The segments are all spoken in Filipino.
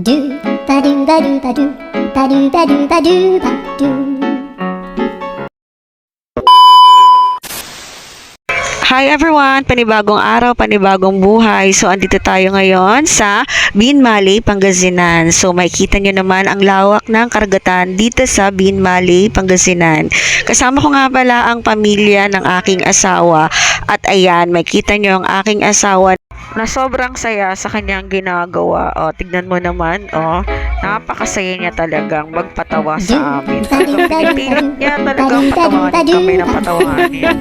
do ba do ba do ba do ba do ba do ba do ba do. Hi everyone! Panibagong araw, panibagong buhay. So, andito tayo ngayon sa Binmaley, Pangasinan. So, makikita nyo naman ang lawak ng karagatan dito sa Binmaley, Pangasinan. Kasama ko nga pala ang pamilya ng aking asawa. At ayan, makikita nyo ang aking asawa na sobrang saya sa kanyang ginagawa. O, tignan mo naman, napakasaya niya talagang magpatawa sa amin. Pinipilit niya talagang patawanin kami ng patawanin.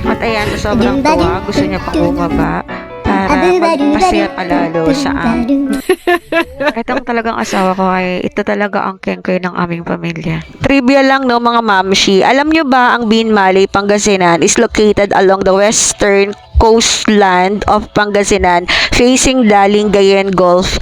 At ayan, sobrang tuwa. Gusto niya pang bumaba para magpasaya palalo sa amin. Itong talagang asawa ko ay ito talaga ang kengkoy ng aming pamilya. Trivia lang no mga mamshi. Alam nyo ba ang Binmaley, Pangasinan is located along the western coastland of Pangasinan facing the Lingayen Gulf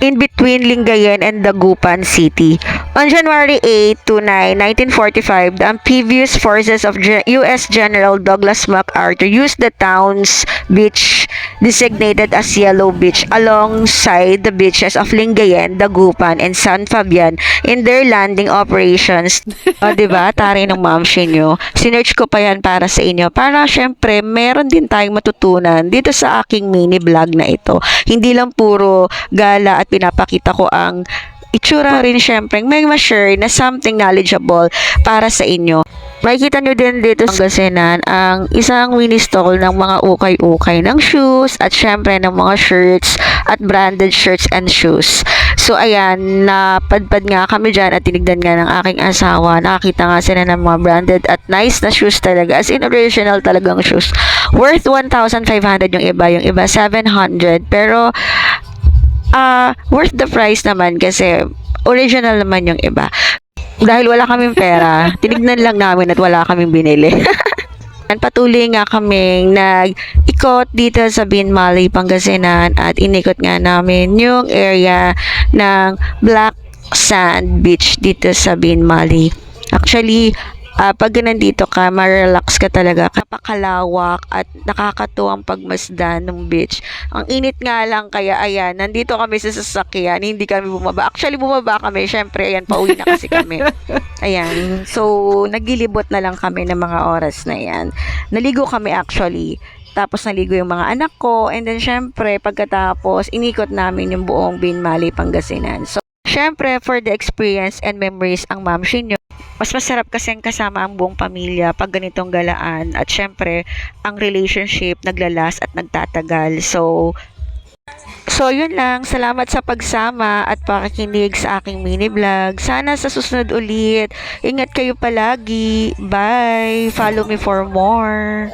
in between Lingayen and Dagupan City. On January 8 to 9, 1945, the amphibious forces of U.S. General Douglas MacArthur used the town's beach designated as Yellow Beach alongside the beaches of Lingayen, Dagupan, and San Fabian in their landing operations. O, diba? Tari ng mamshi nyo. Sinearch ko pa yan para sa inyo. Para syempre, meron din tayong matutunan dito sa aking mini vlog na ito. Hindi lang puro gala at pinapakita ko ang itsura rin syempre may ma-share na something knowledgeable para sa inyo. Makikita nyo din dito sa Pangasinan ang isang mini stall ng mga ukay-ukay ng shoes at syempre ng mga shirts at branded shirts and shoes. So ayan, napadpad nga kami dyan at tinignan nga ng aking asawa. Nakakita nga sila ng mga branded at nice na shoes talaga. As in original talagang shoes. Worth 1,500 yung iba 700. Pero worth the price naman kasi original naman yung iba. Dahil wala kaming pera, tinignan lang namin at wala kaming binili. Patuloy nga kaming nag-ikot dito sa Binmaley, Pangasinan at inikot nga namin yung area ng Black Sand Beach dito sa Binmaley. Actually, pag nandito ka, ma-relax ka talaga. Kapakalawak at nakakatuwang pagmasdan ng beach. Ang init nga lang, kaya ayan, nandito kami sa sasakyan, hindi kami bumaba. Actually, bumaba kami, syempre, ayan, pauwi na kasi kami. Ayan, so, nagilibot na lang kami ng mga oras na yan. Naligo kami actually. Tapos naligo yung mga anak ko. And then, syempre, pagkatapos, inikot namin yung buong Binmaley, Pangasinan. So, syempre, for the experience and memories ang mamshi nyo, mas masarap kasi kasama ang buong pamilya pag ganitong galaan. At syempre, ang relationship naglalas at nagtatagal. So yun lang. Salamat sa pagsama at pakikinig sa aking mini vlog. Sana sa susunod ulit. Ingat kayo palagi. Bye! Follow me for more.